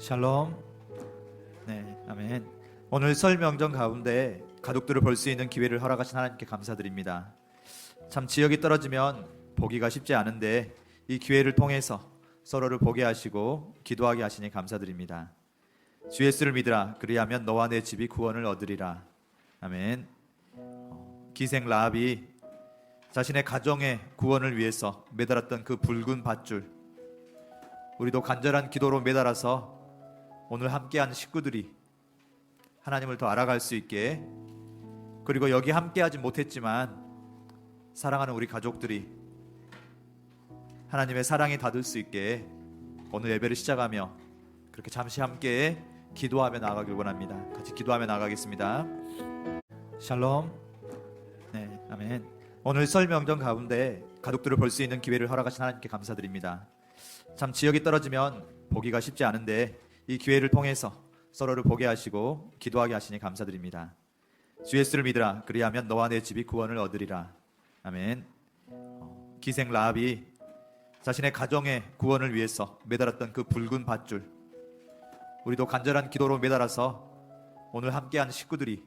샬롬. 네, 아멘. 오늘 설 명절 가운데 가족들을 볼 수 있는 기회를 허락하신 하나님께 감사드립니다. 참 지역이 떨어지면 보기가 쉽지 않은데 이 기회를 통해서 서로를 보게 하시고 기도하게 하시니 감사드립니다. 주 예수를 믿으라. 그리하면 너와 내 집이 구원을 얻으리라. 아멘. 기생 라합이 자신의 가정의 구원을 위해서 매달았던 그 붉은 밧줄, 우리도 간절한 기도로 매달아서 오늘 함께한 식구들이 하나님을 더 알아갈 수 있게, 그리고 여기 함께하지 못했지만 사랑하는 우리 가족들이 하나님의 사랑에 닿을 수 있게 오늘 예배를 시작하며 그렇게 잠시 함께 기도하며 나아가길 원합니다. 같이 기도하며 나아가겠습니다. 샬롬. 네, 아멘. 오늘 설 명절 가운데 가족들을 볼 수 있는 기회를 허락하신 하나님께 감사드립니다. 참 지역이 떨어지면 보기가 쉽지 않은데 이 기회를 통해서 서로를 보게 하시고 기도하게 하시니 감사드립니다. 주 예수를 믿으라. 그리하면 너와 내 집이 구원을 얻으리라. 아멘. 기생 라합이 자신의 가정의 구원을 위해서 매달았던 그 붉은 밧줄, 우리도 간절한 기도로 매달아서 오늘 함께한 식구들이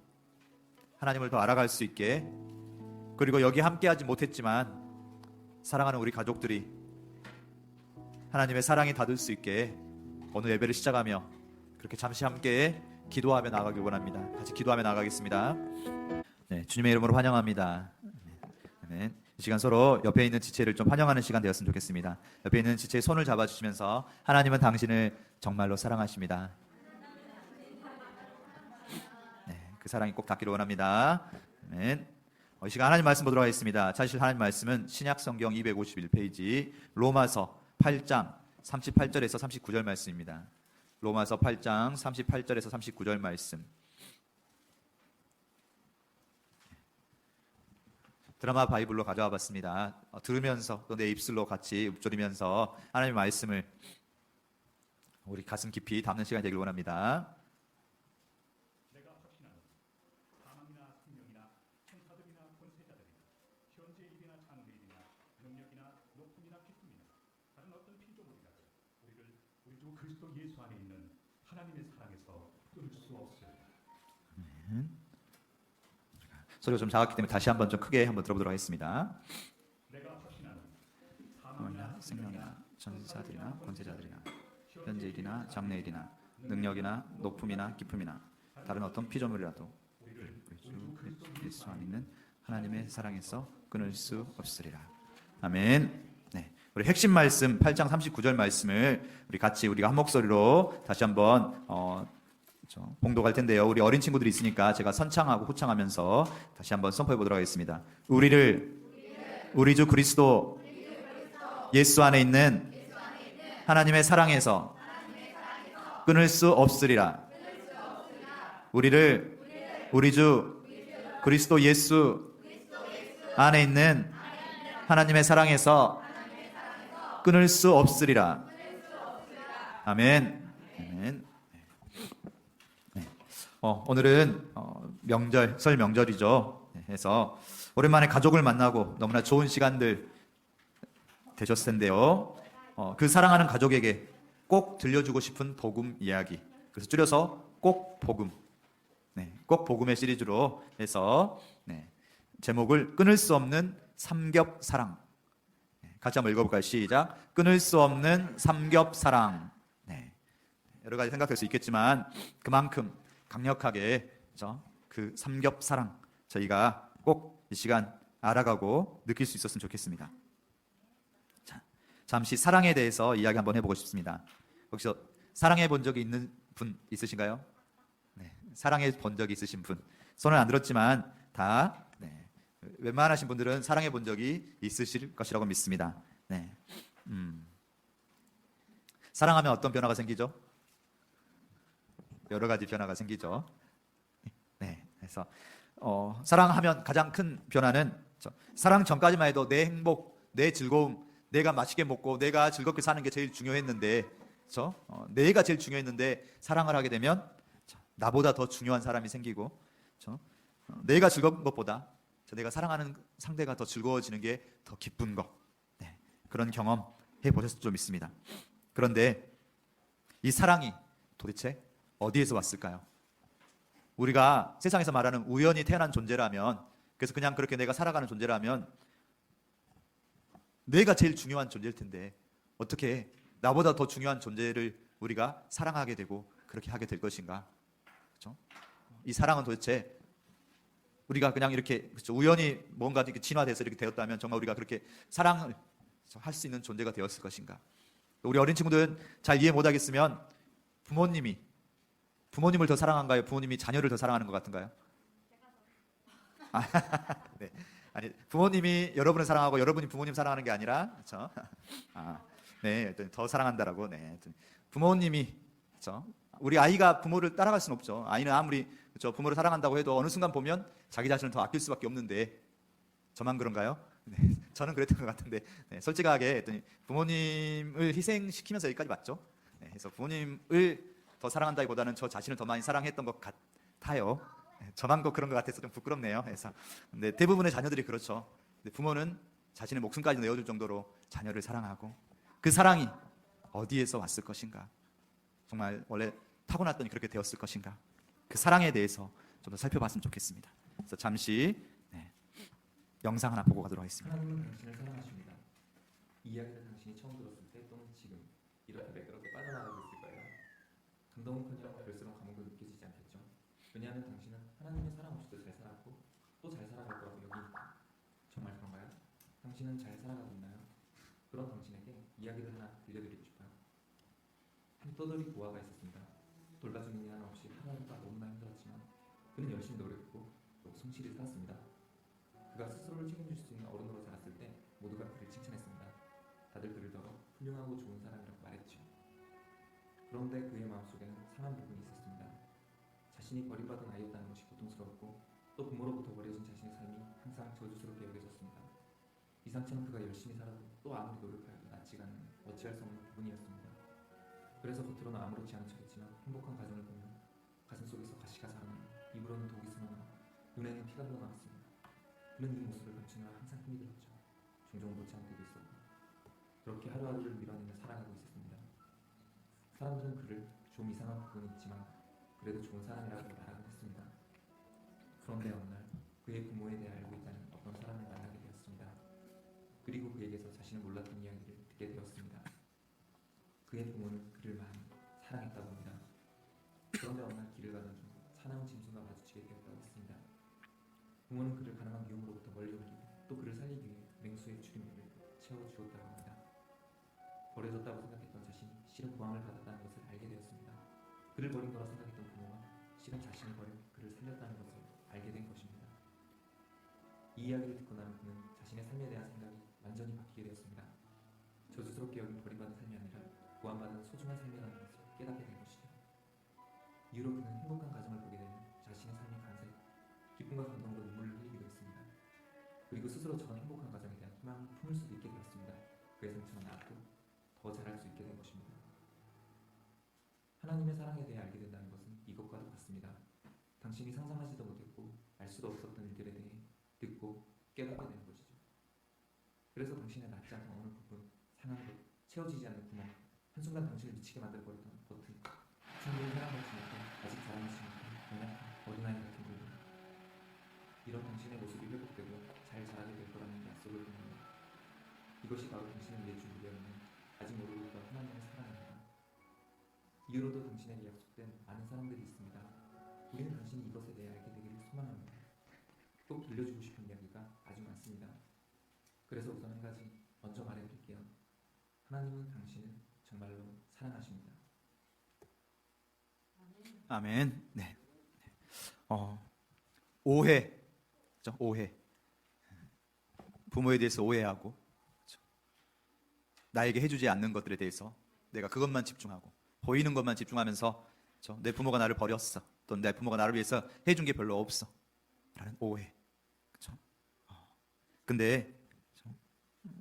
하나님을 더 알아갈 수 있게, 그리고 여기 함께하지 못했지만 사랑하는 우리 가족들이 하나님의 사랑에 닿을 수 있게 오늘 예배를 시작하며 그렇게 잠시 함께 기도하며 나아가길 원합니다. 같이 기도하며 나아가겠습니다. 네, 주님의 이름으로 환영합니다. 아멘. 이 시간 서로 옆에 있는 지체를 좀 환영하는 시간 되었으면 좋겠습니다. 옆에 있는 지체의 손을 잡아주시면서 하나님은 당신을 정말로 사랑하십니다. 네, 그 사랑이 꼭 닿기를 원합니다. 아멘. 이 시간 하나님 말씀 보도록 하겠습니다. 사실 하나님 말씀은 신약 성경 251페이지 로마서 8장 38절에서 39절 말씀입니다. 로마서 8장 38절에서 39절 말씀. 드라마 바이블로 가져와 봤습니다. 들으면서 또 내 입술로 같이 읊조리면서 하나님의 말씀을 우리 가슴 깊이 담는 시간이 되길 원합니다. 내가 확신하는 사망이나 생명이나 천사들이나 권세자들이나 현재 일이나 장래일이나 능력이나 높음이나 깊음이나 다른 어떤 피조물이라도 우리를 우리 주 그리스도 예수 안에 있는 하나님의 사랑에서 끊을 수 없어요. 소리가 좀 작았기 때문에 다시 한번 좀 크게 한번 들어보도록 하겠습니다. 내가 확신하는 사망이나 생명이나 천사들이나 권세자들이나 현재 일이나 장래일이나 능력이나 높음이나 깊음이나 다른 어떤 피조물이라도 우리 주 예수 안에 있는 하나님의 사랑에서 끊을 수 없으리라. 아멘. 네, 우리 핵심 말씀 8장 39절 말씀을 우리가 한 목소리로 다시 한번 봉독할 텐데요. 우리 어린 친구들이 있으니까 제가 선창하고 호창하면서 다시 한번 선포해 보도록 하겠습니다. 우리 주 그리스도 예수 안에 있는 하나님의 사랑에서 끊을 수 없으리라. 우리 주 그리스도 예수 안에 있는 하나님의 사랑에서 끊을 수 없으리라. 아멘. 아멘. 오늘은 설 명절이죠. 해서 오랜만에 가족을 만나고 너무나 좋은 시간들 되셨을 텐데요. 그 사랑하는 가족에게 꼭 들려주고 싶은 복음 이야기, 그래서 줄여서 꼭 복음. 네, 꼭 복음의 시리즈로 해서 제목을 끊을 수 없는 삼겹사랑. 같이 한번 읽어볼까요? 시작. 끊을 수 없는 삼겹사랑. 여러 가지 생각할 수 있겠지만 그만큼 강력하게 그 삼겹사랑 저희가 꼭 이 시간 알아가고 느낄 수 있었으면 좋겠습니다. 자, 잠시 사랑에 대해서 이야기 한번 해보고 싶습니다. 혹시 사랑해 본 적이 있는 분 있으신가요? 네, 사랑해 본 적이 있으신 분 손을 안 들었지만 다 웬만하신 분들은 사랑해 본 적이 있으실 것이라고 믿습니다. 사랑하면 어떤 변화가 생기죠? 여러 가지 변화가 생기죠. 그래서 사랑하면 가장 큰 변화는 사랑 전까지만 해도 내 행복, 내 즐거움, 내가 맛있게 먹고 내가 즐겁게 사는 게 제일 중요했는데, 내가 제일 중요했는데 사랑을 하게 되면 나보다 더 중요한 사람이 생기고, 내가 즐거운 것보다 내가 사랑하는 상대가 더 즐거워지는 게 더 기쁜 거. 그런 경험 해보셨을 줄 믿습니다. 그런데 이 사랑이 도대체 어디에서 왔을까요? 우리가 세상에서 말하는 우연히 태어난 존재라면, 그래서 그냥 그렇게 내가 살아가는 존재라면 내가 제일 중요한 존재일 텐데 어떻게 나보다 더 중요한 존재를 우리가 사랑하게 되고 그렇게 하게 될 것인가? 그렇죠? 이 사랑은 도대체 우리가 그냥 이렇게, 그렇죠, 우연히 뭔가 이렇게 진화돼서 이렇게 되었다면 정말 우리가 그렇게 사랑을 할 수 있는 존재가 되었을 것인가? 우리 어린 친구들은 잘 이해 못하겠으면 부모님이 부모님을 더 사랑한가요? 부모님이 자녀를 더 사랑하는 것 같은가요? 네. 아니, 부모님이 여러분을 사랑하고 여러분이 부모님 사랑하는 게 아니라, 그렇죠? 네, 더 사랑한다라고. 네, 부모님이, 그렇죠? 우리 아이가 부모를 따라갈 수는 없죠. 아이는 아무리, 그렇죠, 부모를 사랑한다고 해도 어느 순간 보면 자기 자신을 더 아낄 수밖에 없는데, 저만 그런가요? 네, 저는 그랬던 것 같은데, 네, 솔직하게 했더니 부모님을 희생시키면서 여기까지 왔죠. 네, 그래서 부모님을 더 사랑한다기보다는 저 자신을 더 많이 사랑했던 것 같아요. 네, 저만 그런 것 같아서 좀 부끄럽네요. 그래서 근데 대부분의 자녀들이 그렇죠. 근데 부모는 자신의 목숨까지 내어줄 정도로 자녀를 사랑하고, 그 사랑이 어디에서 왔을 것인가? 정말 원래 타고났더니 그렇게 되었을 것인가? 그 사랑에 대해서 좀 더 살펴봤으면 좋겠습니다. 그래서 잠시 영상 하나 보고 가도록 하겠습니다. 하나님은 당신을 사랑하십니다. 이 이야기를 당신이 처음 들었을 때 또는 지금 이렇게 매끄럽게 빠져나가고 있을까요? 감동은커녕 별스러운 감옥도 느껴지지 않겠죠. 왜냐하면 당신은 하나님의 사랑 없이도 잘 살았고 또 잘 살아갈 거라고 여기니까. 정말 그런가요? 당신은 잘 살아가고 있나요? 그런 당신에게 이야기를 하나 들려드리고 싶어요. 한 떠돌이 고아가 있었습니다. 돌봐주는 이 하나 없이 하루하루가 너무나 힘들었지만 그는 열심히 노력했고 또 성실히 살았습니다. 그가 스스로를 책임질 수 있는 어른으로 자랐을 때 모두가 그를 칭찬했습니다. 다들 그를 더러 훌륭하고 좋은 사람이라고 말했죠. 그런데 그의 마음속에는 상한 부분이 있었습니다. 자신이 버림받은 아이였다는 것이 고통스러웠고 또 부모로부터 버려진 자신의 삶이 항상 저주스럽게 여겨졌습니다. 이 상처는 그가 열심히 살아도 또 아무리 노력하여도 낫지가 않는 어찌할 수 없는 부분이었습니다. 그래서 겉으로는 아무렇지 않은 척했지만 행복한 가정을 보면 가슴속에서 가시가 자라나고 입으로는 독이 스며나고 눈에는 피가 흘러나왔습니다. 그는 이 모습을 감추느라 항상 힘이 들었죠. 종종 놓지 않을 때도 있었고 그렇게 하루하루를 밀어내며 살아가고 있었습니다. 사람들은 그를 좀 이상한 부분이 있지만 그래도 좋은 사람이라고 말하곤 했습니다. 그런데 어느 날 그의 부모에 대해 알고 있다는 어떤 사람을 만나게 되었습니다. 그리고 그에게서 자신을 몰랐던 이야기를 듣게 되었습니다. 그의 부모는 그를 많이 사랑했다고 합니다. 그런데 어느 날 길을 가던 중 사나운 짐승과 마주치게 되었다고 했습니다. 부모는 그를 가난한 위험으로부터 멀리 옮기고 또 그를 살리기 위해 맹수의 추리물을 채워주었다고 합니다. 버려졌다고 생각했던 자신이 실은 구원을 받았다는 것을 알게 되었습니다. 그를 버린 거라 생각했던 부모가 실은 자신을 버려 그를 살렸다는 것을 알게 된 것입니다. 이 이야기를 듣고 나면 그는 자신의 삶에 대한 생각이 완전히 바뀌게 되었습니다. 저주스럽게 여긴 버림받은 삶이 아니라 구원받은 소중한 삶이라는 것을 깨닫게 된 것이죠. 이후로 그는 행복한 가정을 보게 되며 자신의 삶이 간사했고 기쁨과 감동으로 눈물을 흘리기도 했습니다. 그리고 스스로 저런 행복한 가정에 대한 희망을 품을 수도 있게 되었습니다. 그의 상처는 나았고 더 잘할 수 있게 된 것입니다. 하나님의 사랑에 대해 알게 된다는 것은 이것과도 같습니다. 당신이 상상하지도 못했고 알 수도 없었던 일들에 대해 듣고 깨닫게 되는 것이죠. 그래서 당신의 낫지 않은 어느 부분, 상한 것, 채워지지 않는 구멍, 한순간 당신을 미치게 만들어버렸던 버튼, 충분히 사랑받지 못해 아직 자라나지 못한 연약한 어린아이 같은 부분, 이런 당신의 모습이 회복되고 잘 자라게 될 거라는 약속을 드립니다. 이것이 바로 당신을 위해 준비되어 있는 아직 모르고 있던 하나님의 사랑입니다. 이후로도 당신에게 약속된 많은 사람들이 있습니다. 우리는 당신이 이것에 대해 알게 되기를 소망합니다. 꼭 들려주고 싶은 이야기가 아주 많습니다. 그래서 우선 한 가지 먼저 말해드릴게요. 하나님은 당신을 정말로 사랑하십니다. 아멘. 네. 오해, 그렇죠? 오해. 부모에 대해서 오해하고, 그렇죠? 나에게 해주지 않는 것들에 대해서 내가 그것만 집중하고 보이는 것만 집중하면서, 그렇죠? 내 부모가 나를 버렸어, 또 내 부모가 나를 위해서 해준 게 별로 없어 라는 오해, 그렇죠? 근데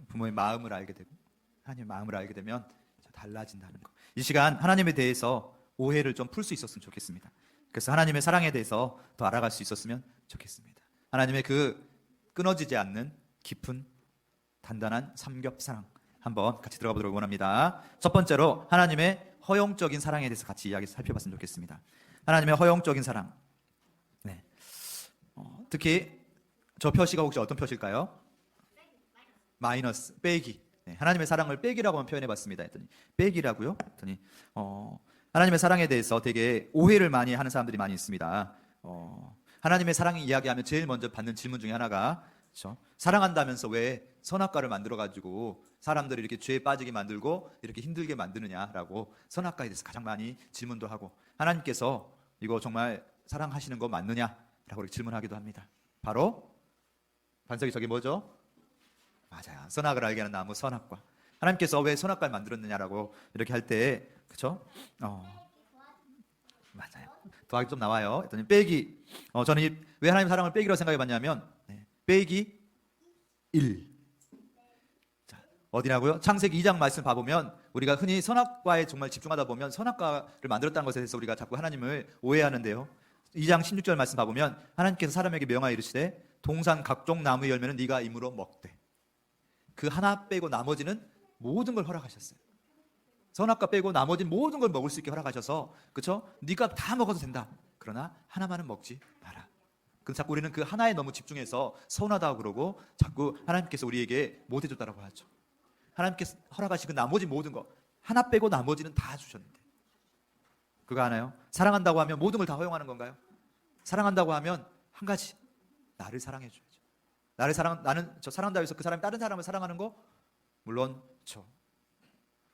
부모의 마음을 알게 되고 하나님의 마음을 알게 되면 달라진다는 거. 이 시간 하나님에 대해서 오해를 좀 풀 수 있었으면 좋겠습니다. 그래서 하나님의 사랑에 대해서 더 알아갈 수 있었으면 좋겠습니다. 하나님의 그 끊어지지 않는 깊은 단단한 삼겹 사랑 한번 같이 들어가 보도록 원합니다. 첫 번째로 하나님의 허용적인 사랑에 대해서 같이 이야기 살펴봤으면 좋겠습니다. 하나님의 허용적인 사랑. 네. 특히 저 표시가 혹시 어떤 표시일까요? 마이너스, 빼기. 네, 하나님의 사랑을 빼기라고 표현해봤습니다. 했더니 빼기라고요? 했더니 하나님의 사랑에 대해서 되게 오해를 많이 하는 사람들이 많이 있습니다. 하나님의 사랑을 이야기하면 제일 먼저 받는 질문 중에 하나가 그렇죠? 사랑한다면서 왜 선악과를 만들어가지고 사람들을 이렇게 죄에 빠지게 만들고 이렇게 힘들게 만드느냐라고 선악과에 대해서 가장 많이 질문도 하고 하나님께서 이거 정말 사랑하시는 거 맞느냐라고 이렇게 질문하기도 합니다. 바로 반석이 저게 뭐죠? 맞아요. 선악을 알게 하는 나무 선악과. 하나님께서 왜 선악과를 만들었느냐라고 이렇게 할 때 그렇죠? 맞아요. 더하기 좀 나와요. 했더니 빼기. 저는 왜 하나님 사랑을 빼기로 생각해봤냐면 빼기 1. 자, 어디라고요? 창세기 2장 말씀 봐보면 우리가 흔히 선악과에 정말 집중하다 보면 선악과를 만들었다는 것에 대해서 우리가 자꾸 하나님을 오해하는데요. 2장 16절 말씀 봐보면 하나님께서 사람에게 명하여 이르시되 동산 각종 나무 열매는 네가 임으로 먹되 그 하나 빼고 나머지는 모든 걸 허락하셨어요. 선악과 빼고 나머지는 모든 걸 먹을 수 있게 허락하셔서 그렇죠? 네가 다 먹어도 된다. 그러나 하나만은 먹지 마라. 그럼 자꾸 우리는 그 하나에 너무 집중해서 서운하다고 그러고 자꾸 하나님께서 우리에게 못 해줬다라고 하죠. 하나님께서 허락하신 그 나머지 모든 거 하나 빼고 나머지는 다 주셨는데 그거 아나요? 사랑한다고 하면 모든 걸 다 허용하는 건가요? 사랑한다고 하면 한 가지 나를 사랑해 줘야죠. 나는 저 사랑한다고 해서 그 사람이 다른 사람을 사랑하는 거 물론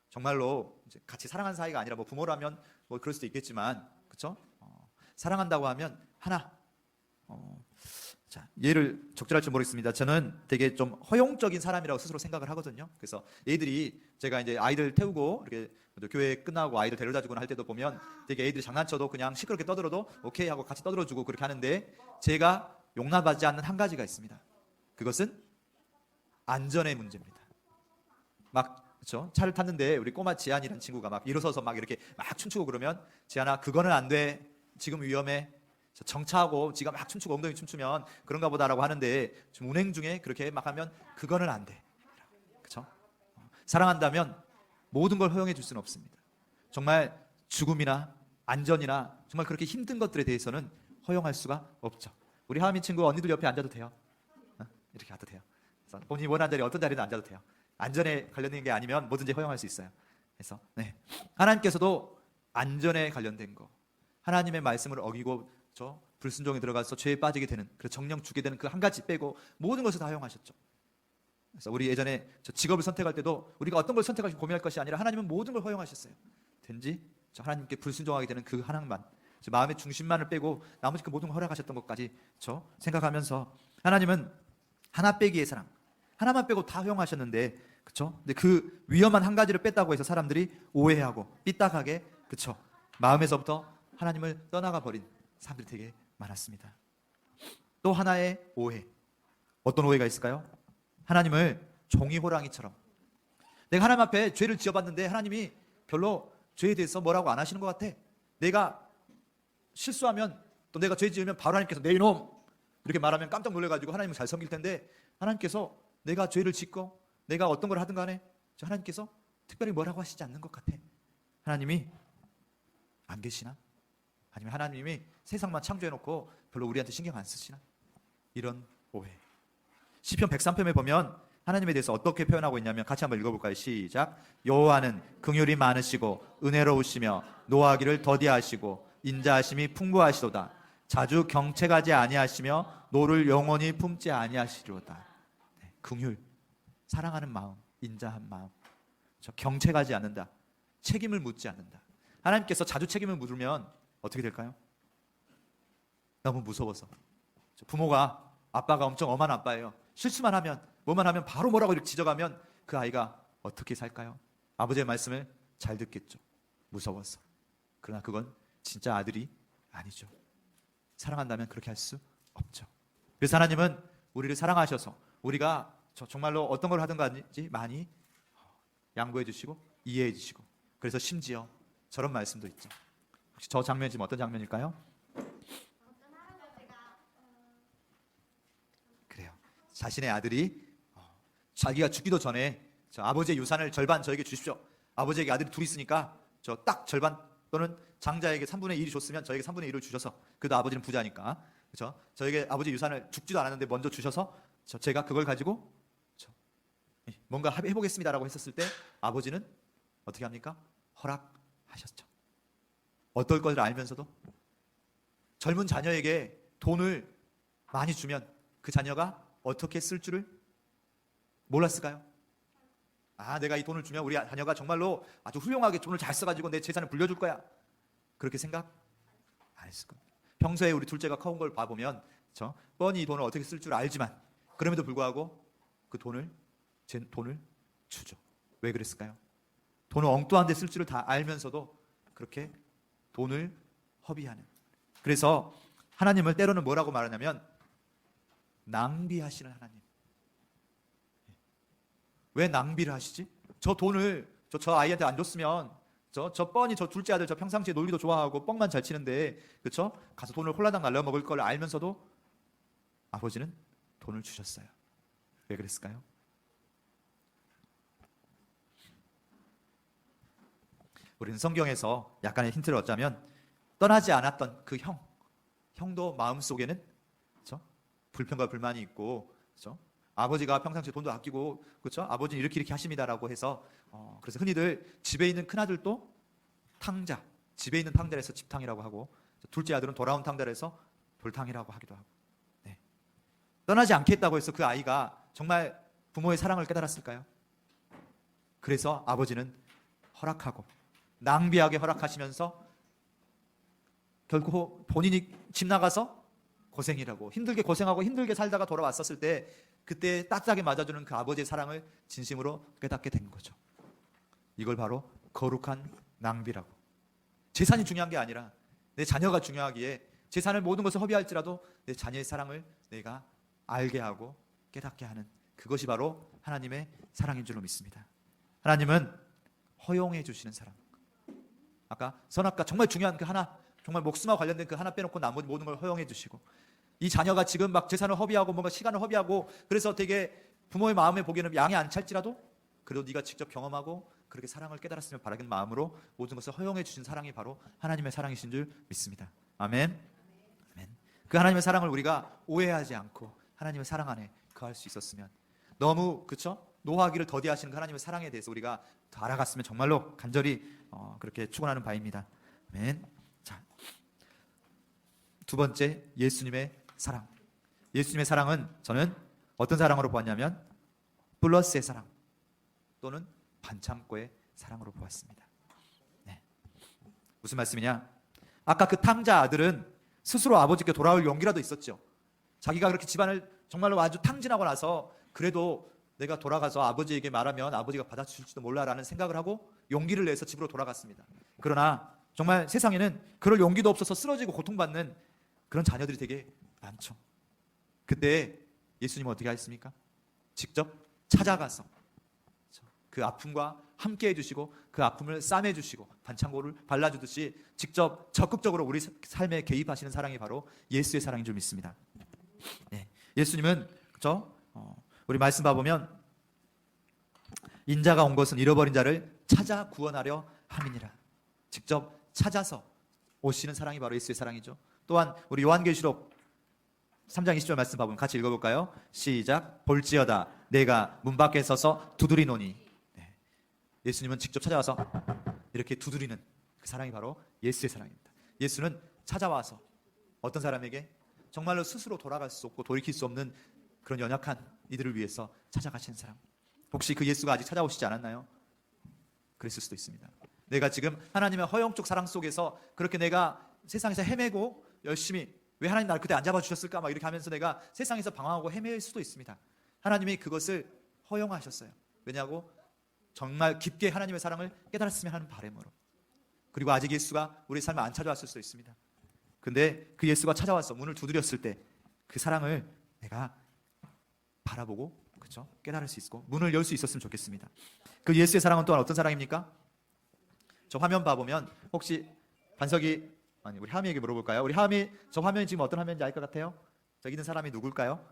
정말로 이제 같이 사랑하는 사이가 아니라 뭐 부모라면 뭐 그럴 수도 있겠지만 그렇죠? 사랑한다고 하면 하나. 자, 예를 적절할지 모르겠습니다. 저는 되게 좀 허용적인 사람이라고 스스로 생각을 하거든요. 그래서 애들이 제가 이제 아이들 태우고 이렇게 교회 끝나고 아이들 데려다 주거나 할 때도 보면 되게 애들이 장난쳐도 그냥 시끄럽게 떠들어도 오케이 하고 같이 떠들어주고 그렇게 하는데 제가 용납하지 않는 한 가지가 있습니다. 그것은 안전의 문제입니다. 막 그렇죠? 차를 탔는데 우리 꼬마 지안이라는 친구가 막 일어서서 막 이렇게 막 춤추고 그러면 지안아 그거는 안 돼. 지금 위험해. 정차하고 지가 막 춤추고 엉덩이 춤추면 그런가 보다라고 하는데 지금 운행 중에 그렇게 막 하면 그거는 안 돼. 그렇죠? 사랑한다면 모든 걸 허용해 줄 수는 없습니다. 정말 죽음이나 안전이나 정말 그렇게 힘든 것들에 대해서는 허용할 수가 없죠. 우리 하민 친구 언니들 옆에 앉아도 돼요. 이렇게 앉아도 돼요. 그래서 본인이 원하는 자리 어떤 자리든 앉아도 돼요. 안전에 관련된 게 아니면 뭐든지 허용할 수 있어요. 그래서 하나님께서도 안전에 관련된 거 하나님의 말씀을 어기고 불순종에 들어가서 죄에 빠지게 되는 그래서 정령 죽게 되는 그 한 가지 빼고 모든 것을 다 허용하셨죠. 그래서 우리 예전에 직업을 선택할 때도 우리가 어떤 걸 선택할지 고민할 것이 아니라 하나님은 모든 걸 허용하셨어요. 된지 하나님께 불순종하게 되는 그 하나만 마음의 중심만을 빼고 나머지 그 모든 걸 허락하셨던 것까지 생각하면서 하나님은 하나 빼기의 사랑 하나만 빼고 다 허용하셨는데 그렇죠? 근데 그 위험한 한 가지를 뺐다고 해서 사람들이 오해하고 삐딱하게 그렇죠? 마음에서부터 하나님을 떠나가 버린 사람들이 되게 많았습니다. 또 하나의 오해. 어떤 오해가 있을까요? 하나님을 종이 호랑이처럼 내가 하나님 앞에 죄를 지어봤는데 하나님이 별로 죄에 대해서 뭐라고 안 하시는 것 같아. 내가 실수하면 또 내가 죄 지으면 바로 하나님께서 내 이놈 이렇게 말하면 깜짝 놀래가지고 하나님을 잘 섬길 텐데 하나님께서 내가 죄를 짓고 내가 어떤 걸 하든 간에 하나님께서 특별히 뭐라고 하시지 않는 것 같아. 하나님이 안 계시나? 아니면 하나님이 세상만 창조해놓고 별로 우리한테 신경 안 쓰시나? 이런 오해. 시편 103편에 보면 하나님에 대해서 어떻게 표현하고 있냐면 같이 한번 읽어볼까요? 시작. 여호와는 긍휼이 많으시고 은혜로우시며 노하기를 더디하시고 인자하심이 풍부하시도다. 자주 경책하지 아니하시며 노를 영원히 품지 아니하시리로다. 긍휼, 사랑하는 마음, 인자한 마음, 경책하지 않는다. 책임을 묻지 않는다. 하나님께서 자주 책임을 물으면 어떻게 될까요? 너무 무서워서. 부모가 아빠가 엄청 엄한 아빠예요. 실수만 하면 뭐만 하면 바로 뭐라고 이렇게 지적하면 그 아이가 어떻게 살까요? 아버지의 말씀을 잘 듣겠죠. 무서워서. 그러나 그건 진짜 아들이 아니죠. 사랑한다면 그렇게 할 수 없죠. 그래서 하나님은 우리를 사랑하셔서 우리가 정말로 어떤 걸 하든 간에 많이 양보해 주시고 이해해 주시고 그래서 심지어 저런 말씀도 있죠. 혹시 저 장면이 지금 어떤 장면일까요? 그래요. 자신의 아들이 자기가 죽기도 전에 아버지의 유산을 절반 저에게 주십시오. 아버지에게 아들이 둘 있으니까 저 딱 절반 또는 장자에게 3분의 1이 줬으면 저에게 3분의 1을 주셔서, 그래도 아버지는 부자니까, 그렇죠? 저에게 아버지 유산을 죽지도 않았는데 먼저 주셔서 제가 그걸 가지고 뭔가 해보겠습니다라고 했었을 때 아버지는 어떻게 합니까? 허락하셨죠. 어떨 것을 알면서도 젊은 자녀에게 돈을 많이 주면 그 자녀가 어떻게 쓸 줄을 몰랐을까요? 아, 내가 이 돈을 주면 우리 자녀가 정말로 아주 훌륭하게 돈을 잘 써가지고 내 재산을 불려줄 거야. 그렇게 생각 안 했을 겁니다. 평소에 우리 둘째가 커온 걸 봐보면 뻔히 이 돈을 어떻게 쓸 줄 알지만 그럼에도 불구하고 그 돈을 주죠. 왜 그랬을까요? 돈을 엉뚱한 데 쓸 줄을 다 알면서도 그렇게 돈을 허비하는. 그래서 하나님을 때로는 뭐라고 말하냐면 낭비하시는 하나님. 왜 낭비를 하시지? 저 돈을 저 아이한테 안 줬으면 저 뻔히 저 둘째 아들 저 평상시에 놀기도 좋아하고 뻥만 잘 치는데, 그렇죠? 가서 돈을 홀라당 날려 먹을 걸 알면서도 아버지는 돈을 주셨어요. 왜 그랬을까요? 우리는 성경에서 약간의 힌트를 얻자면 떠나지 않았던 그 형도 마음속에는 그렇죠? 불평과 불만이 있고, 그렇죠? 아버지가 평상시에 돈도 아끼고, 그렇죠? 아버지는 이렇게 하십니다라고 해서 그래서 흔히들 집에 있는 큰아들도 탕자, 집에 있는 탕자에서 집탕이라고 하고, 둘째 아들은 돌아온 탕자에서 돌탕이라고 하기도 하고. 네. 떠나지 않겠다고 해서 그 아이가 정말 부모의 사랑을 깨달았을까요? 그래서 아버지는 허락하고 낭비하게 허락하시면서 결코 본인이 집 나가서 고생이라고 힘들게 고생하고 힘들게 살다가 돌아왔었을 때 그때 따뜻하게 맞아주는 그 아버지의 사랑을 진심으로 깨닫게 된 거죠. 이걸 바로 거룩한 낭비라고. 재산이 중요한 게 아니라 내 자녀가 중요하기에 재산을 모든 것을 허비할지라도 내 자녀의 사랑을 내가 알게 하고 깨닫게 하는, 그것이 바로 하나님의 사랑인 줄로 믿습니다. 하나님은 허용해 주시는 사랑. 아까 선악과 정말 중요한 그 하나, 정말 목숨과 관련된 그 하나 빼놓고 나머지 모든 걸 허용해 주시고, 이 자녀가 지금 막 재산을 허비하고 뭔가 시간을 허비하고 그래서 되게 부모의 마음에 보기에는 양이 안 찰지라도 그래도 네가 직접 경험하고 그렇게 사랑을 깨달았으면 바라는 마음으로 모든 것을 허용해 주신 사랑이 바로 하나님의 사랑이신 줄 믿습니다. 아멘. 아멘. 그 하나님의 사랑을 우리가 오해하지 않고 하나님의 사랑 안에 거할 수 있었으면, 너무 그렇죠? 노하기를 더디하시는 그 하나님의 사랑에 대해서 우리가 더 알아갔으면 정말로 간절히 그렇게 축원하는 바입니다. 아멘. 자, 두 번째, 예수님의 사랑. 예수님의 사랑은 저는 어떤 사랑으로 보았냐면 플러스의 사랑 또는 반창고의 사랑으로 보았습니다. 네. 무슨 말씀이냐? 아까 그 탕자 아들은 스스로 아버지께 돌아올 용기라도 있었죠. 자기가 그렇게 집안을 정말로 아주 탕진하고 나서 그래도 내가 돌아가서 아버지에게 말하면 아버지가 받아주실지도 몰라라는 생각을 하고 용기를 내서 집으로 돌아갔습니다. 그러나 정말 세상에는 그럴 용기도 없어서 쓰러지고 고통받는 그런 자녀들이 되게 많죠. 그때 예수님은 어떻게 하셨습니까? 직접 찾아가서 그 아픔과 함께 해주시고 그 아픔을 싸매주시고 반창고를 발라주듯이 직접 적극적으로 우리 삶에 개입하시는 사랑이 바로 예수의 사랑인 줄 믿습니다. 네. 예수님은 그렇죠? 우리 말씀 봐보면 인자가 온 것은 잃어버린 자를 찾아 구원하려 함이니라. 직접 찾아서 오시는 사랑이 바로 예수의 사랑이죠. 또한 우리 요한계시록 3장 20절 말씀 봐보면 같이 읽어볼까요? 시작. 볼지어다 내가 문 밖에 서서 두드리노니. 네. 예수님은 직접 찾아와서 이렇게 두드리는 그 사랑이 바로 예수의 사랑입니다. 예수는 찾아와서 어떤 사람에게 정말로 스스로 돌아갈 수 없고 돌이킬 수 없는 그런 연약한 이들을 위해서 찾아가시는 사람. 혹시 그 예수가 아직 찾아오시지 않았나요? 그랬을 수도 있습니다. 내가 지금 하나님의 허영적 사랑 속에서 그렇게 내가 세상에서 헤매고 열심히 왜 하나님 나를 그때 안 잡아주셨을까 막 이렇게 하면서 내가 세상에서 방황하고 헤맬 수도 있습니다. 하나님이 그것을 허용하셨어요. 왜냐고? 정말 깊게 하나님의 사랑을 깨달았으면 하는 바람으로. 그리고 아직 예수가 우리 삶에 안 찾아왔을 수도 있습니다. 근데 그 예수가 찾아와서 문을 두드렸을 때 그 사랑을 내가 바라보고 그렇죠? 깨달을 수 있고 문을 열 수 있었으면 좋겠습니다. 그 예수의 사랑은 또한 어떤 사랑입니까? 저 화면 봐보면 혹시 반석이 아니 우리 하미에게 물어볼까요? 우리 하미 저 화면이 지금 어떤 화면인지 알 것 같아요? 저기 있는 사람이 누굴까요?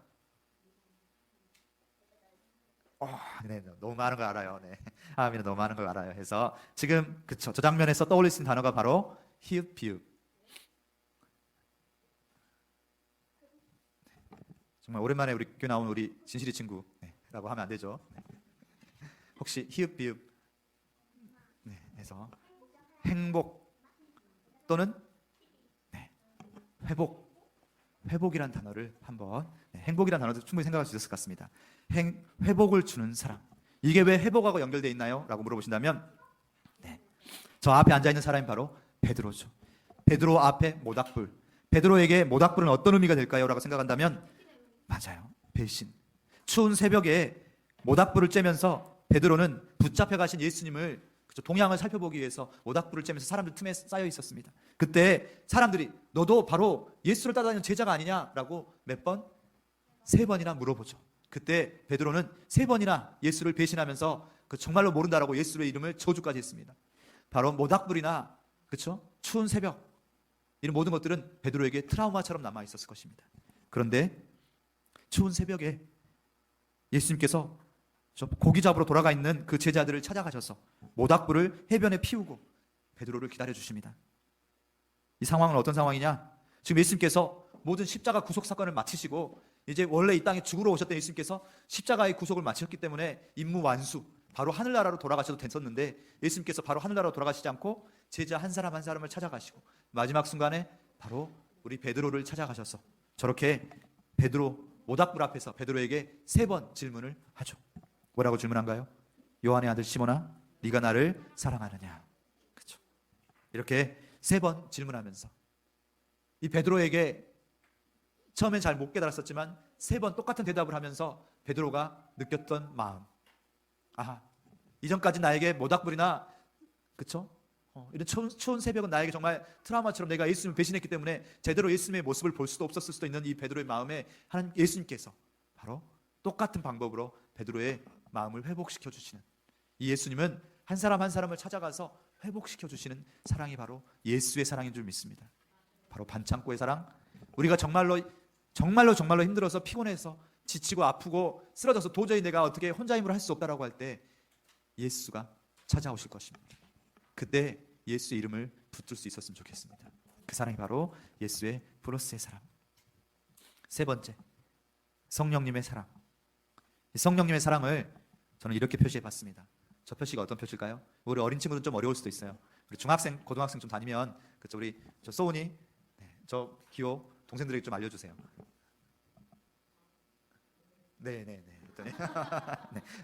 네, 너무 많은 걸 알아요. 네. 아미는 너무 많은 걸 알아요. 해서 지금 그쵸, 저 장면에서 떠올릴 수 있는 단어가 바로 히읗 비읍. 정말 오랜만에 우리 교회 나온 우리 진실이 친구라고 하면 안 되죠. 네. 혹시 히읗 비읍 해서 행복 또는 회복이란 단어를 한번 행복이란 단어도 충분히 생각할 수 있을 것 같습니다. 회복을 주는 사람. 이게 왜 회복하고 연결되어 있나요? 라고 물어보신다면 저 앞에 앉아있는 사람이 바로 베드로죠. 베드로 앞에 모닥불. 베드로에게 모닥불은 어떤 의미가 될까요? 라고 생각한다면 맞아요. 배신. 추운 새벽에 모닥불을 쬐면서 베드로는 붙잡혀 가신 예수님을 동향을 살펴보기 위해서 모닥불을 쬐면서 사람들 틈에 쌓여 있었습니다. 그때 사람들이 너도 바로 예수를 따라다니는 제자가 아니냐라고 몇 번? 3번이나 물어보죠. 그때 베드로는 3번이나 예수를 배신하면서 정말로 모른다라고 예수의 이름을 저주까지 했습니다. 바로 모닥불이나 그렇죠? 추운 새벽 이런 모든 것들은 베드로에게 트라우마처럼 남아 있었을 것입니다. 그런데 추운 새벽에 예수님께서 고기 잡으러 돌아가 있는 그 제자들을 찾아가셔서 모닥불을 해변에 피우고 베드로를 기다려 주십니다. 이 상황은 어떤 상황이냐? 지금 예수님께서 모든 십자가 구속 사건을 마치시고 이제 원래 이 땅에 죽으러 오셨던 예수님께서 십자가의 구속을 마치셨기 때문에 임무 완수, 바로 하늘나라로 돌아가셔도 됐었는데 예수님께서 바로 하늘나라로 돌아가시지 않고 제자 한 사람 한 사람을 찾아가시고 마지막 순간에 바로 우리 베드로를 찾아가셔서 저렇게 베드로 모닥불 앞에서 베드로에게 3번 질문을 하죠. 뭐라고 질문한가요? 요한의 아들 시몬아, 네가 나를 사랑하느냐? 그렇죠. 이렇게 3번 질문하면서 이 베드로에게 처음엔 잘 못 깨달았었지만 3번 똑같은 대답을 하면서 베드로가 느꼈던 마음. 아하, 이전까지 나에게 모닥불이나 그렇죠? 이런 추운 새벽은 나에게 정말 트라우마처럼 내가 예수님을 배신했기 때문에 제대로 예수님의 모습을 볼 수도 없었을 수도 있는 이 베드로의 마음에 하나님 예수님께서 바로 똑같은 방법으로 베드로의 마음을 회복시켜 주시는 이 예수님은 한 사람 한 사람을 찾아가서 회복시켜 주시는 사랑이 바로 예수의 사랑인 줄 믿습니다. 바로 반창고의 사랑. 우리가 정말로 힘들어서 피곤해서 지치고 아프고 쓰러져서 도저히 내가 어떻게 혼자 힘으로 할 수 없다라고 할 때 예수가 찾아오실 것입니다. 그때 예수의 이름을 붙들 수 있었으면 좋겠습니다. 그 사랑이 바로 예수의 플러스의 사랑. 3번째, 성령님의 사랑. 이 성령님의 사랑을 저는 이렇게 표시해 봤습니다. 저 표시가 어떤 표시일까요? 우리 어린 친구들은 좀 어려울 수도 있어요. 우리 중학생, 고등학생 좀 다니면 그쵸, 우리 저 소은이, 저 기호 동생들에게 좀 알려주세요. 네. 네,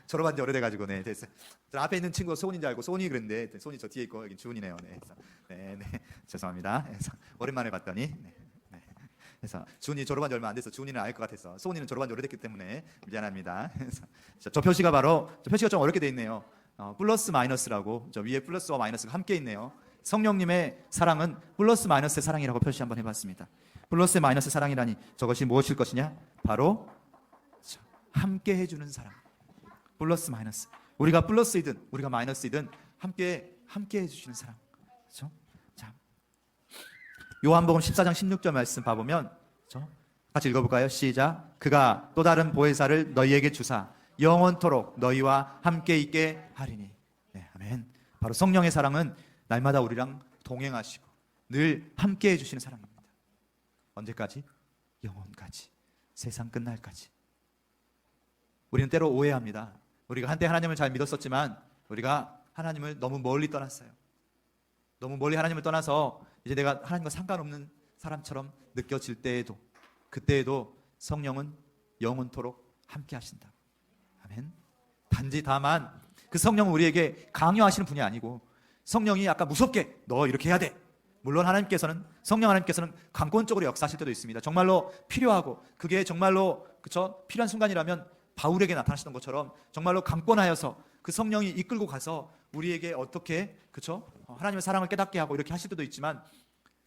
졸업한 지 오래돼가지고 됐어요. 저 앞에 있는 친구가 소은인 줄 알고 소은이 그랬는데 소은이 저 뒤에 있고 여기 주은이네요. 네, 죄송합니다. 그래서 오랜만에 봤더니 그래서 주은이 졸업한 지 얼마 안 돼서 주은이는 알 것 같아서 소은이는 졸업한 지 오래됐기 때문에 미안합니다. 그래서 저 표시가 바로 저 표시가 좀 어렵게 돼 있네요. 플러스 마이너스라고 저 위에 플러스와 마이너스가 함께 있네요. 성령님의 사랑은 플러스 마이너스의 사랑이라고 표시 한번 해봤습니다. 플러스 마이너스 사랑이라니 저것이 무엇일 것이냐? 바로 함께 해주는 사랑. 플러스 마이너스. 우리가 플러스이든 우리가 마이너스이든 함께 해주시는 사랑. 그렇죠? 자, 요한복음 14장 16절 말씀 봐보면 그렇죠? 같이 읽어볼까요? 시작. 그가 또 다른 보혜사를 너희에게 주사 영원토록 너희와 함께 있게 하리니. 네, 아멘. 바로 성령의 사랑은 날마다 우리랑 동행하시고 늘 함께 해주시는 사랑입니다. 언제까지? 영원까지. 세상 끝날까지. 우리는 때로 오해합니다. 우리가 한때 하나님을 잘 믿었었지만 우리가 하나님을 너무 멀리 떠났어요. 너무 멀리 하나님을 떠나서 이제 내가 하나님과 상관없는 사람처럼 느껴질 때에도 그때에도 성령은 영원토록 함께 하신다. 아멘. 단지 다만 그 성령은 우리에게 강요하시는 분이 아니고 성령이 약간 무섭게 너 이렇게 해야 돼. 물론 성령 하나님께서는 강권적으로 역사하실 때도 있습니다. 정말로 필요하고 그게 정말로 그쵸? 필요한 순간이라면 바울에게 나타나시던 것처럼 정말로 강권하여서 그 성령이 이끌고 가서 우리에게 어떻게 그쵸? 하나님의 사랑을 깨닫게 하고 이렇게 하실 때도 있지만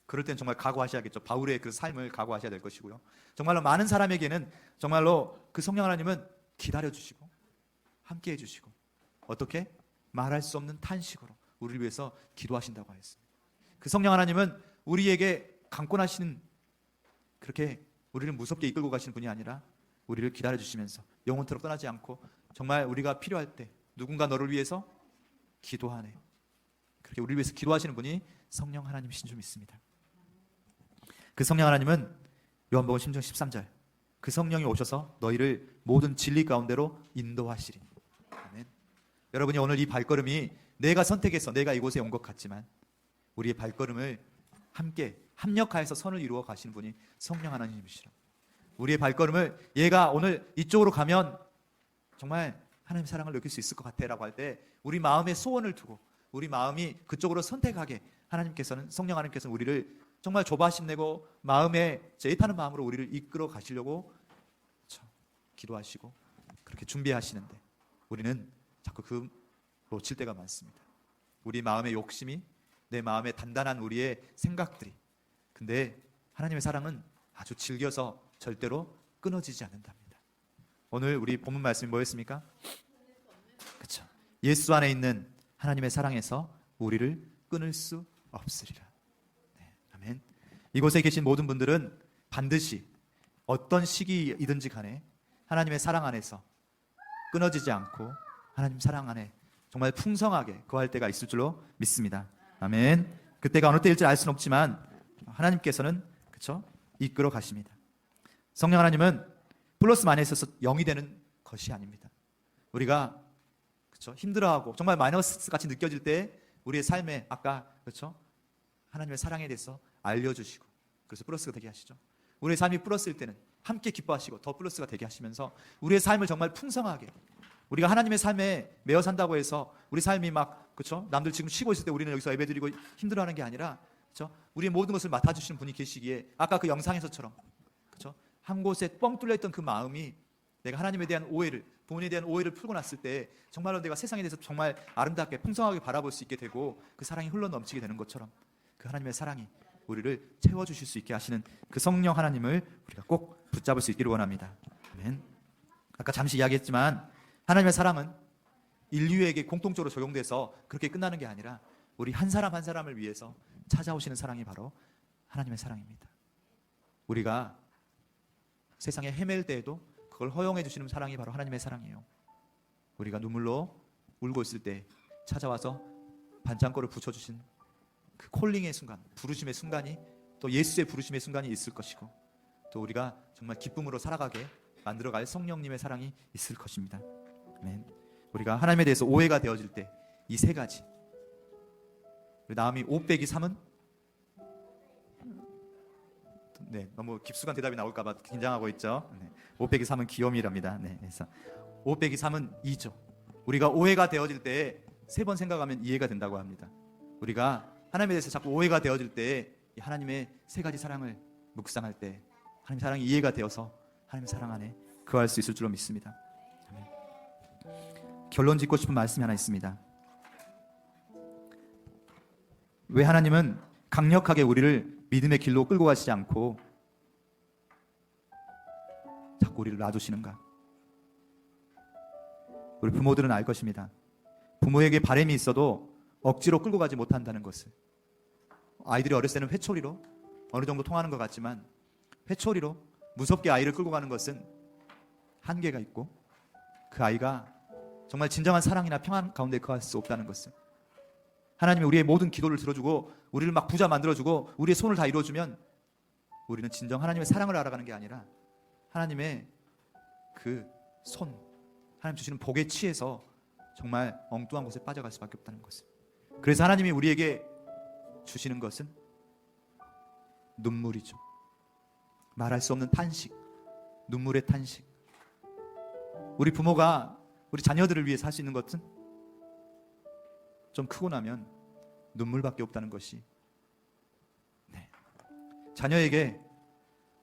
그럴 땐 정말 각오하셔야겠죠. 바울의 그 삶을 각오하셔야 될 것이고요. 정말로 많은 사람에게는 정말로 그 성령 하나님은 기다려주시고 함께 해주시고 어떻게? 말할 수 없는 탄식으로 우리를 위해서 기도하신다고 하였습니다. 그 성령 하나님은 우리에게 강권하시는 그렇게 우리를 무섭게 이끌고 가시는 분이 아니라 우리를 기다려주시면서 영원토록 떠나지 않고 정말 우리가 필요할 때 누군가 너를 위해서 기도하네. 그렇게 우리를 위해서 기도하시는 분이 성령 하나님이신 줄 믿습니다. 그 성령 하나님은 요한복음 10장 13절 그 성령이 오셔서 너희를 모든 진리 가운데로 인도하시리. 아멘. 여러분이 오늘 이 발걸음이 내가 선택해서 내가 이곳에 온 것 같지만 우리의 발걸음을 함께 합력하여서 선을 이루어 가시는 분이 성령 하나님이시라. 우리의 발걸음을 얘가 오늘 이쪽으로 가면 정말 하나님의 사랑을 느낄 수 있을 것 같아 라고 할 때 우리 마음에 소원을 두고 우리 마음이 그쪽으로 선택하게 하나님께서는 성령 하나님께서는 우리를 정말 조바심 내고 마음에 애타는 마음으로 우리를 이끌어 가시려고 기도하시고 그렇게 준비하시는데 우리는 자꾸 그 놓칠 때가 많습니다. 우리 마음의 욕심이 내 마음에 단단한 우리의 생각들이 근데 하나님의 사랑은 아주 질겨서 절대로 끊어지지 않는답니다. 오늘 우리 본문 말씀이 뭐였습니까? 그렇죠. 예수 안에 있는 하나님의 사랑에서 우리를 끊을 수 없으리라. 네, 아멘. 이곳에 계신 모든 분들은 반드시 어떤 시기이든지 간에 하나님의 사랑 안에서 끊어지지 않고 하나님 사랑 안에 정말 풍성하게 거할 때가 있을 줄로 믿습니다. 아멘. 그때가 어느 때일지 알 수는 없지만 하나님께서는 그렇죠? 이끌어 가십니다. 성령 하나님은 플러스 마이너스에 있어서 0이 되는 것이 아닙니다. 우리가 그렇죠? 힘들어하고 정말 마이너스 같이 느껴질 때 우리의 삶에 아까 그렇죠? 하나님의 사랑에 대해서 알려주시고 그래서 플러스가 되게 하시죠. 우리의 삶이 플러스일 때는 함께 기뻐하시고 더 플러스가 되게 하시면서 우리의 삶을 정말 풍성하게 우리가 하나님의 삶에 매여 산다고 해서 우리 삶이 막 그렇죠? 남들 지금 쉬고 있을 때 우리는 여기서 예배드리고 힘들어하는 게 아니라 그렇죠? 우리의 모든 것을 맡아주시는 분이 계시기에 아까 그 영상에서처럼 그렇죠? 한 곳에 뻥 뚫려 있던 그 마음이 내가 하나님에 대한 오해를 부모님에 대한 오해를 풀고 났을 때 정말로 내가 세상에 대해서 정말 아름답게 풍성하게 바라볼 수 있게 되고 그 사랑이 흘러 넘치게 되는 것처럼 그 하나님의 사랑이 우리를 채워주실 수 있게 하시는 그 성령 하나님을 우리가 꼭 붙잡을 수 있기를 원합니다. 아멘. 아까 잠시 이야기했지만 하나님의 사랑은 인류에게 공통적으로 적용돼서 그렇게 끝나는 게 아니라 우리 한 사람 한 사람을 위해서 찾아오시는 사랑이 바로 하나님의 사랑입니다. 우리가 세상에 헤맬 때에도 그걸 허용해 주시는 사랑이 바로 하나님의 사랑이에요. 우리가 눈물로 울고 있을 때 찾아와서 반창고를 붙여주신 그 콜링의 순간, 부르심의 순간이 또 예수의 부르심의 순간이 있을 것이고 또 우리가 정말 기쁨으로 살아가게 만들어갈 성령님의 사랑이 있을 것입니다. 아멘. 우리가 하나님에 대해서 오해가 되어질 때 이 세 가지 우리 나음이 5 빼기 3은 네, 너무 깊숙한 대답이 나올까 봐 긴장하고 있죠. 네, 5 빼기 3은 귀요미랍니다. 네, 그래서 5 빼기 3은 2죠. 우리가 오해가 되어질 때 3번 생각하면 이해가 된다고 합니다. 우리가 하나님에 대해서 자꾸 오해가 되어질 때 하나님의 세 가지 사랑을 묵상할 때 하나님 사랑이 이해가 되어서 하나님 사랑 안에 거할 수 있을 줄로 믿습니다. 아멘. 결론 짓고 싶은 말씀이 하나 있습니다. 왜 하나님은 강력하게 우리를 믿음의 길로 끌고 가시지 않고 자꾸 우리를 놔두시는가? 우리 부모들은 알 것입니다. 부모에게 바람이 있어도 억지로 끌고 가지 못한다는 것을. 아이들이 어렸을 때는 회초리로 어느 정도 통하는 것 같지만 회초리로 무섭게 아이를 끌고 가는 것은 한계가 있고 그 아이가 정말 진정한 사랑이나 평안 가운데 거할 수 없다는 것을. 하나님이 우리의 모든 기도를 들어주고 우리를 막 부자 만들어주고 우리의 손을 다 이루어주면 우리는 진정 하나님의 사랑을 알아가는 게 아니라 하나님의 그 손, 하나님 주시는 복에 취해서 정말 엉뚱한 곳에 빠져갈 수밖에 없다는 것을. 그래서 하나님이 우리에게 주시는 것은 눈물이죠. 말할 수 없는 탄식, 눈물의 탄식. 우리 부모가 우리 자녀들을 위해서 할 수 있는 것은 좀 크고 나면 눈물밖에 없다는 것이. 네. 자녀에게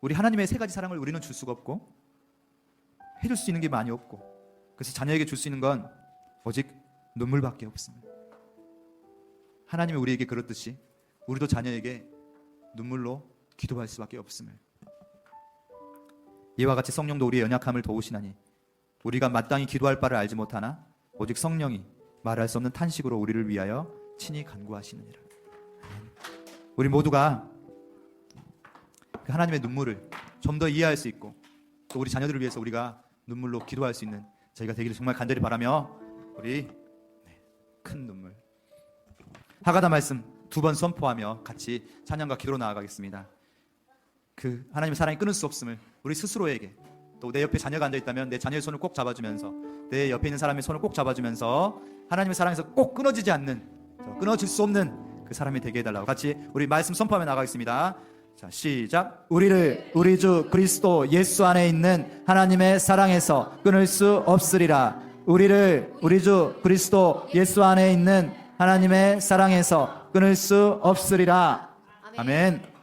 우리 하나님의 세 가지 사랑을 우리는 줄 수가 없고 해줄 수 있는 게 많이 없고 그래서 자녀에게 줄 수 있는 건 오직 눈물밖에 없습니다. 하나님이 우리에게 그렇듯이 우리도 자녀에게 눈물로 기도할 수밖에 없음을. 이와 같이 성령도 우리의 연약함을 도우시나니 우리가 마땅히 기도할 바를 알지 못하나 오직 성령이 말할 수 없는 탄식으로 우리를 위하여 친히 간구하시느니라. 우리 모두가 그 하나님의 눈물을 좀 더 이해할 수 있고 또 우리 자녀들을 위해서 우리가 눈물로 기도할 수 있는 저희가 되기를 정말 간절히 바라며 우리 큰 눈물 하가다 말씀 2번 선포하며 같이 찬양과 기도로 나아가겠습니다. 그 하나님의 사랑이 끊을 수 없음을 우리 스스로에게, 또 내 옆에 자녀가 앉아있다면 내 자녀의 손을 꼭 잡아주면서, 내 옆에 있는 사람의 손을 꼭 잡아주면서 하나님의 사랑에서 꼭 끊어지지 않는, 끊어질 수 없는 그 사람이 되게 해달라고 같이 우리 말씀 선포하며 나가겠습니다. 자, 시작. 우리를 우리 주 그리스도 예수 안에 있는 하나님의 사랑에서 끊을 수 없으리라. 우리를 우리 주 그리스도 예수 안에 있는 하나님의 사랑에서 끊을 수 없으리라. 아멘.